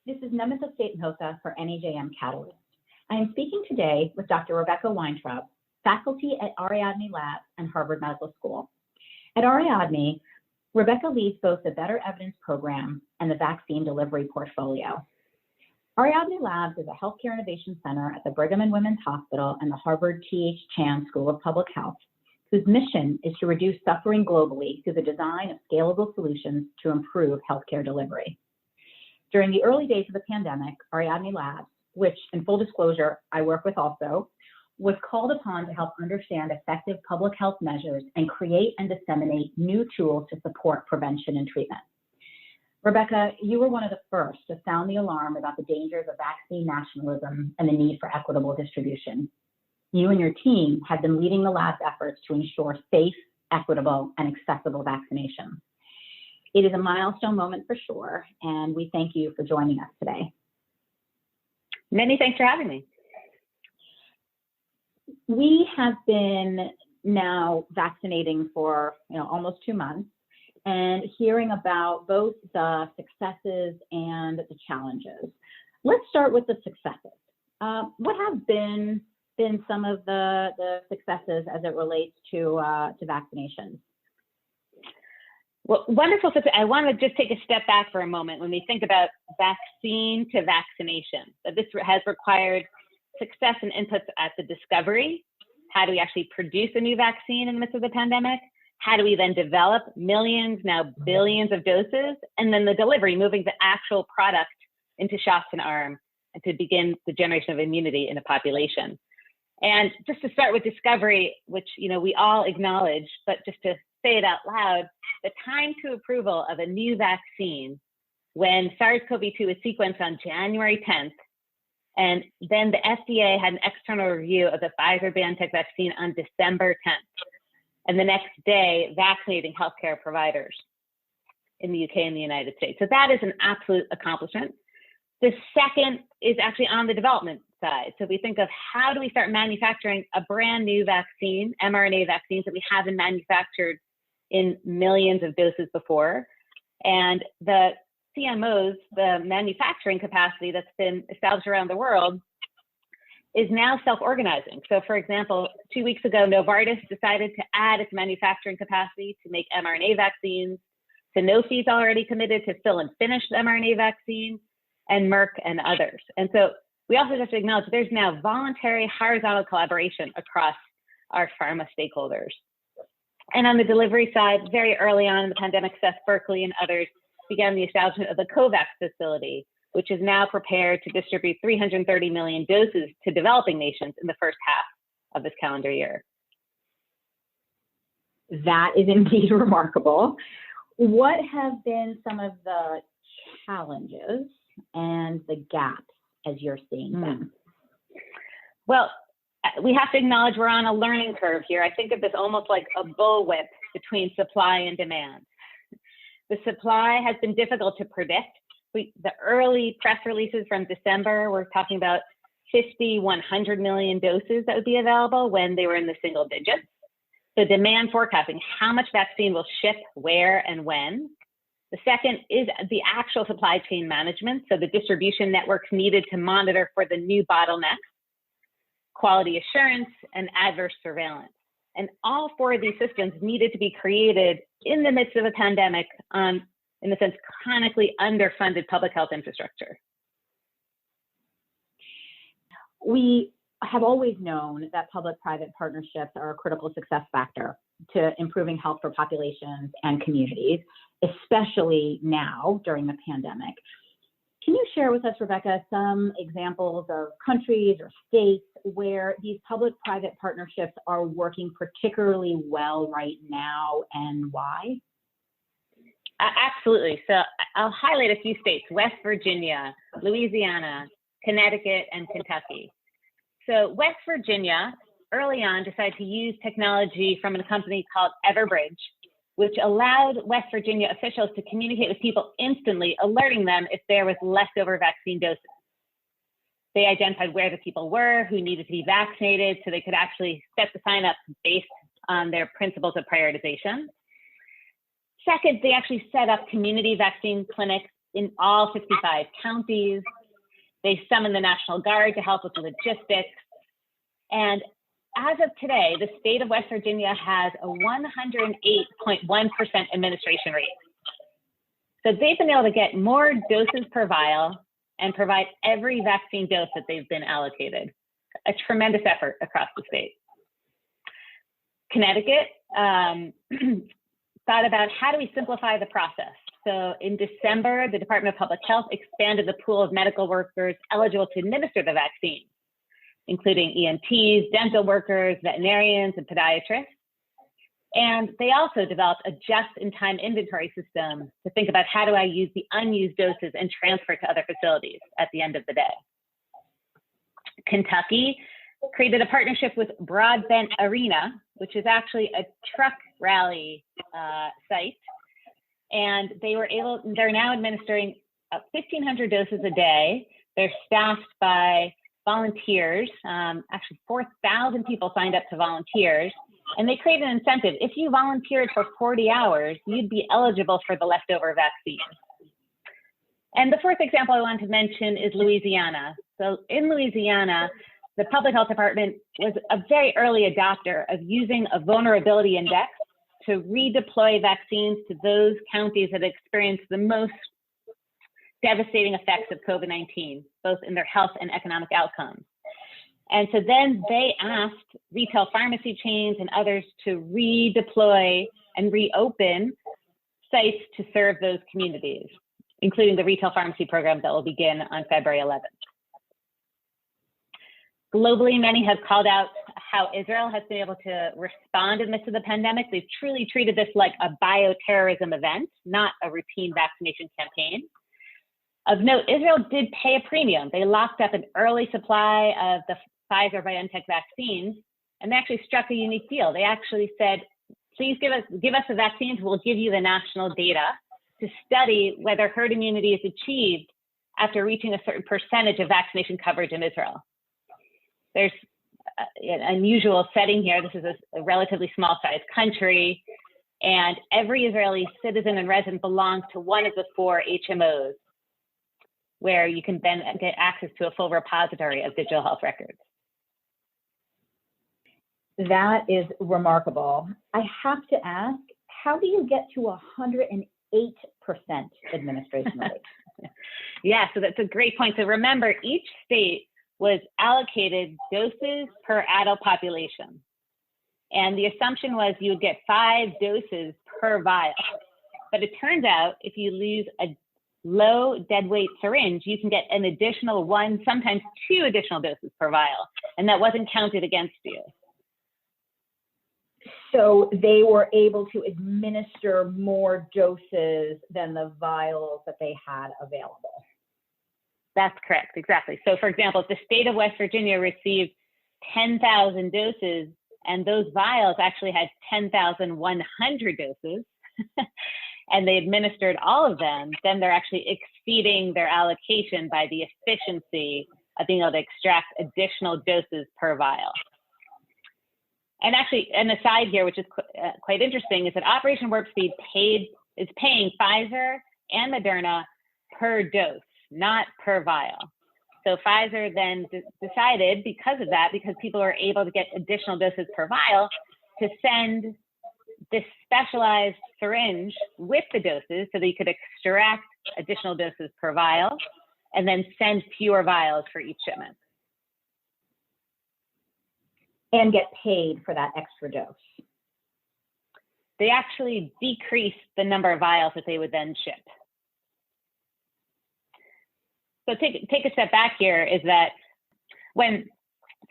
This is Nemesha Statenhosa for NEJM Catalyst. I am speaking today with Dr. Rebecca Weintraub, faculty at Ariadne Labs and Harvard Medical School. At Ariadne, Rebecca leads both the Better Evidence Program and the Vaccine Delivery Portfolio. Ariadne Labs is a healthcare innovation center at the Brigham and Women's Hospital and the Harvard T.H. Chan School of Public Health, whose mission is to reduce suffering globally through the design of scalable solutions to improve healthcare delivery. During the early days of the pandemic, Ariadne Labs, which in full disclosure, I work with also, was called upon to help understand effective public health measures and create and disseminate new tools to support prevention and treatment. Rebecca, you were one of the first to sound the alarm about the dangers of vaccine nationalism and the need for equitable distribution. You and your team have been leading the lab's efforts to ensure safe, equitable, and accessible vaccination. It is a milestone moment for sure, and we thank you for joining us today. Many thanks for having me. We have been now vaccinating for almost 2 months and hearing about both the successes and the challenges. Let's start with the successes. What have been some of the successes as it relates to vaccinations? Well, wonderful. I want to just take a step back for a moment when we think about vaccine to vaccination. That this has required success and inputs at the discovery. How do we actually produce a new vaccine in the midst of the pandemic? How do we then develop millions, now billions of doses? And then the delivery, moving the actual product into shots in arm and to begin the generation of immunity in a population. And just to start with discovery, which we all acknowledge, but just to say it out loud, the time to approval of a new vaccine when SARS-CoV-2 was sequenced on January 10th, and then the FDA had an external review of the Pfizer-BioNTech vaccine on December 10th, and the next day vaccinating healthcare providers in the UK and the United States. So that is an absolute accomplishment. The second is actually on the development side. So we think of how do we start manufacturing a brand new vaccine, mRNA vaccines that we haven't manufactured in millions of doses before. And the CMOs, the manufacturing capacity that's been established around the world, is now self-organizing. So for example, 2 weeks ago, Novartis decided to add its manufacturing capacity to make mRNA vaccines. Sanofi's already committed to fill and finish the mRNA vaccine, and Merck and others. And so we also have to acknowledge there's now voluntary horizontal collaboration across our pharma stakeholders. And on the delivery side, very early on in the pandemic, Seth Berkley and others began the establishment of the COVAX facility, which is now prepared to distribute 330 million doses to developing nations in the first half of this calendar year. That is indeed remarkable. What have been some of the challenges and the gaps as you're seeing them? Well, we have to acknowledge we're on a learning curve here. I think of this almost like a bullwhip between supply and demand. The supply has been difficult to predict. The early press releases from December were talking about 50, 100 million doses that would be available when they were in the single digits. The demand forecasting, how much vaccine will ship, where, and when. The second is the actual supply chain management, so the distribution networks needed to monitor for the new bottlenecks, quality assurance, and adverse surveillance. And all four of these systems needed to be created in the midst of a pandemic on, in a sense, chronically underfunded public health infrastructure. We have always known that public-private partnerships are a critical success factor to improving health for populations and communities, especially now during the pandemic. Can you share with us, Rebecca, some examples of countries or states where these public-private partnerships are working particularly well right now and why? Absolutely. So I'll highlight a few states: West Virginia, Louisiana, Connecticut, and Kentucky. So West Virginia early on decided to use technology from a company called Everbridge, which allowed West Virginia officials to communicate with people instantly, alerting them if there was leftover vaccine doses. They identified where the people were, who needed to be vaccinated, so they could actually set the sign up based on their principles of prioritization. Second, they actually set up community vaccine clinics in all 65 counties. They summoned the National Guard to help with logistics. And as of today, the state of West Virginia has a 108.1% administration rate. So they've been able to get more doses per vial and provide every vaccine dose that they've been allocated. A tremendous effort across the state. Connecticut thought about how do we simplify the process. So in December, the Department of Public Health expanded the pool of medical workers eligible to administer the vaccine, including EMTs, dental workers, veterinarians, and podiatrists. And they also developed a just-in-time inventory system to think about how do I use the unused doses and transfer to other facilities at the end of the day. Kentucky created a partnership with Broadbent Arena, which is actually a truck rally site. And they're now administering 1,500 doses a day. They're staffed by volunteers. Actually, 4,000 people signed up to volunteers. And they created an incentive. If you volunteered for 40 hours, you'd be eligible for the leftover vaccine. And the fourth example I wanted to mention is Louisiana. So in Louisiana, the Public Health Department was a very early adopter of using a vulnerability index to redeploy vaccines to those counties that experienced the most devastating effects of COVID-19, both in their health and economic outcomes. And so then they asked retail pharmacy chains and others to redeploy and reopen sites to serve those communities, including the retail pharmacy program that will begin on February 11th. Globally, many have called out how Israel has been able to respond in the midst of the pandemic. They've truly treated this like a bioterrorism event, not a routine vaccination campaign. Of note, Israel did pay a premium. They locked up an early supply of the Pfizer-BioNTech vaccines, and they actually struck a unique deal. They actually said, please give us the vaccines, we'll give you the national data to study whether herd immunity is achieved after reaching a certain percentage of vaccination coverage in Israel. There's an unusual setting here. This is a relatively small sized country, and every Israeli citizen and resident belongs to one of the 4 HMOs, where you can then get access to a full repository of digital health records. That is remarkable. I have to ask, how do you get to 108% administration rate? Yeah, so that's a great point. So remember, each state was allocated doses per adult population. And the assumption was you would get 5 doses per vial. But it turns out if you use a low dead weight syringe, you can get an additional 1, sometimes 2 additional doses per vial. And that wasn't counted against you. So they were able to administer more doses than the vials that they had available. That's correct, exactly. So for example, if the state of West Virginia received 10,000 doses and those vials actually had 10,100 doses, and they administered all of them, then they're actually exceeding their allocation by the efficiency of being able to extract additional doses per vial. And actually, an aside here, which is quite interesting, is that Operation Warp Speed is paying Pfizer and Moderna per dose, not per vial. So Pfizer then decided, because of that, because people are able to get additional doses per vial, to send this specialized syringe with the doses so that you could extract additional doses per vial and then send fewer vials for each shipment. And get paid for that extra dose. They actually decreased the number of vials that they would then ship. So take a step back here, is that when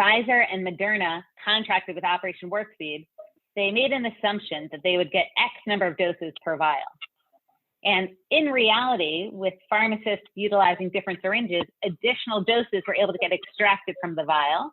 Pfizer and Moderna contracted with Operation Warp Speed, they made an assumption that they would get X number of doses per vial. And in reality, with pharmacists utilizing different syringes, additional doses were able to get extracted from the vial.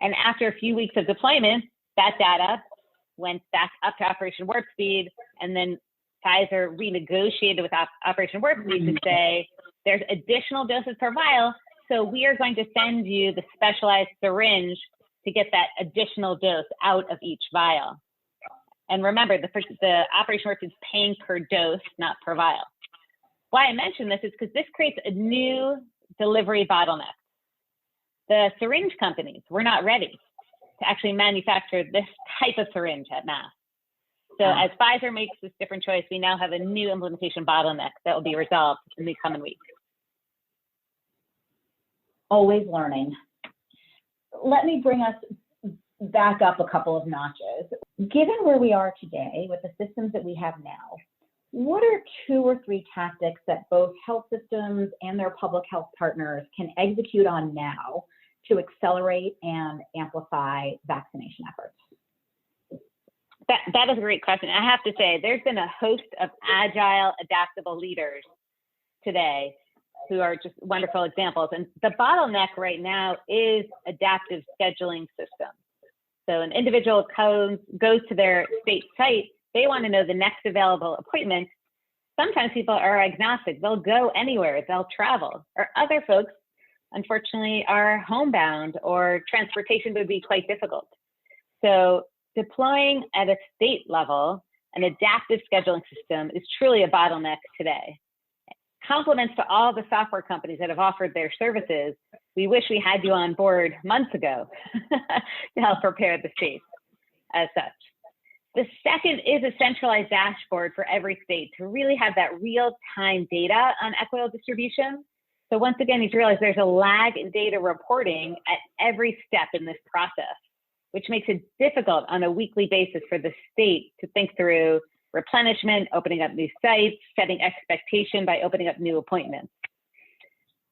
And after a few weeks of deployment, that data went back up to Operation Warp Speed, and then Pfizer renegotiated with Operation Warp Speed to say, there's additional doses per vial, so we are going to send you the specialized syringe to get that additional dose out of each vial. And remember, the Operation Warp Speed is paying per dose, not per vial. why I mention this is because this creates a new delivery bottleneck. The syringe companies were not ready to actually manufacture this type of syringe at mass. So as Pfizer makes this different choice, we now have a new implementation bottleneck that will be resolved in the coming weeks. Always learning. Let me bring us back up a couple of notches. Given where we are today with the systems that we have now, what are 2 or 3 tactics that both health systems and their public health partners can execute on now to accelerate and amplify vaccination efforts? That is a great question. I have to say, there's been a host of agile, adaptable leaders today who are just wonderful examples. And the bottleneck right now is adaptive scheduling systems. So an individual goes to their state site, they want to know the next available appointment. Sometimes people are agnostic. They'll go anywhere, they'll travel. Or other folks, unfortunately, are homebound or transportation would be quite difficult. So deploying at a state level an adaptive scheduling system is truly a bottleneck today. Compliments to all the software companies that have offered their services. We wish we had you on board months ago to help prepare the states as such. The second is a centralized dashboard for every state to really have that real-time data on equitable distribution. So once again, you realize there's a lag in data reporting at every step in this process, which makes it difficult on a weekly basis for the state to think through replenishment, opening up new sites, setting expectation by opening up new appointments.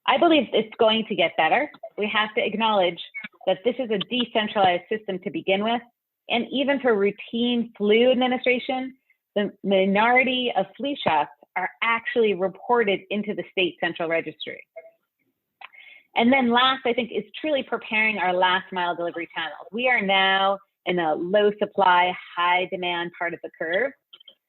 I believe it's going to get better. We have to acknowledge that this is a decentralized system to begin with. And even for routine flu administration, the minority of flu shots are actually reported into the state central registry. And then last, I think, is truly preparing our last mile delivery channels. We are now in a low supply, high demand part of the curve.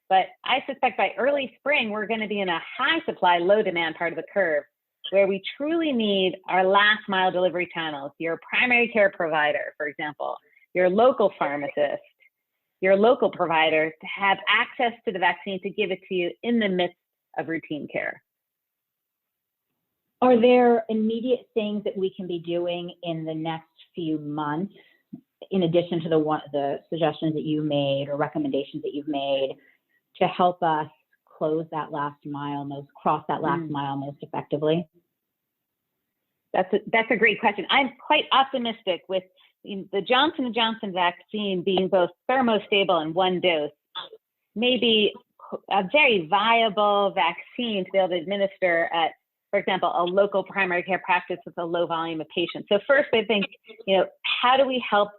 But I suspect by early spring, we're going to be in a high supply, low demand part of the curve, where we truly need our last mile delivery channels, your primary care provider, for example, your local pharmacist, your local provider to have access to the vaccine to give it to you in the midst of routine care. Are there immediate things that we can be doing in the next few months, in addition to the suggestions that you made or recommendations that you've made, to help us close that last mile, cross that last mile most effectively? That's a great question. I'm quite optimistic with the Johnson & Johnson vaccine being both thermostable and 1 dose, maybe a very viable vaccine to be able to administer at, for example, a local primary care practice with a low volume of patients. So first, I think, how do we help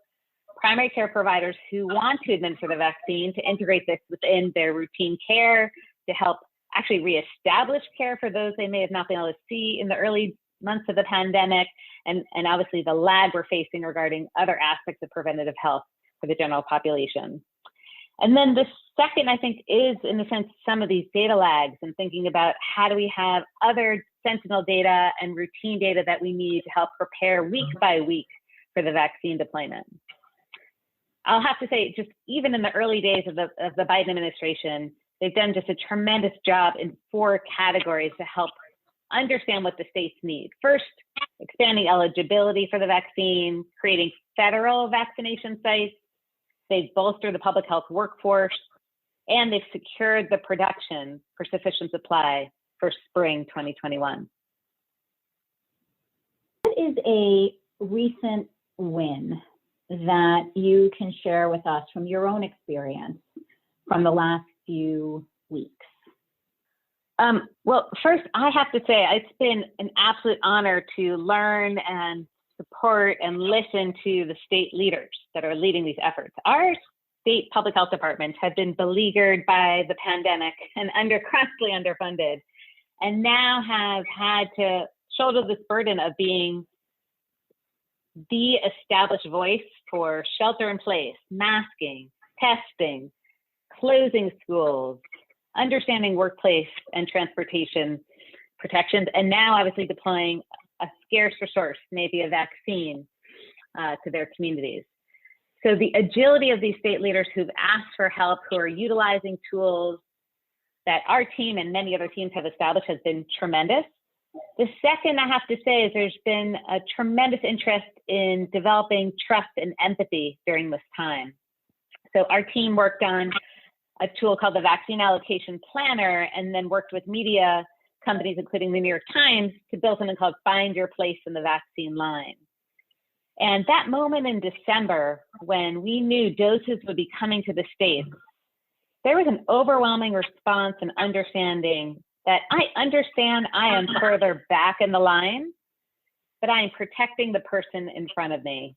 primary care providers who want to administer the vaccine to integrate this within their routine care, to help actually reestablish care for those they may have not been able to see in the early months of the pandemic, and obviously the lag we're facing regarding other aspects of preventative health for the general population. And then the second, I think, is in a sense some of these data lags and thinking about how do we have other sentinel data and routine data that we need to help prepare week by week for the vaccine deployment. I'll have to say, just even in the early days of the Biden administration, they've done just a tremendous job in 4 categories to help understand what the states need. First, expanding eligibility for the vaccine, creating federal vaccination sites. They've bolstered the public health workforce, and they've secured the production for sufficient supply for spring 2021. What is a recent win that you can share with us from your own experience from the last few weeks? Well, first, I have to say it's been an absolute honor to learn and support and listen to the state leaders that are leading these efforts. Our state public health departments have been beleaguered by the pandemic and constantly underfunded, and now have had to shoulder this burden of being the established voice for shelter in place, masking, testing, closing schools, understanding workplace and transportation protections, and now obviously deploying a scarce resource, maybe a vaccine, to their communities. So the agility of these state leaders who've asked for help, who are utilizing tools that our team and many other teams have established has been tremendous. The second I have to say is there's been a tremendous interest in developing trust and empathy during this time. So our team worked on a tool called the Vaccine Allocation Planner, and then worked with media companies, including the New York Times, to build something called Find Your Place in the Vaccine Line. And that moment in December, when we knew doses would be coming to the States, there was an overwhelming response and understanding that I understand I am further back in the line, but I am protecting the person in front of me.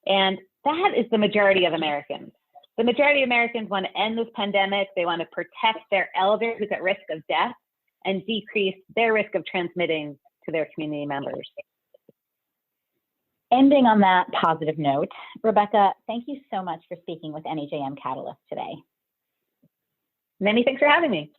And that is the majority of Americans. The majority of Americans want to end this pandemic. They want to protect their elder who's at risk of death and decrease their risk of transmitting to their community members. Ending on that positive note, Rebecca, thank you so much for speaking with NEJM Catalyst today. Many thanks for having me.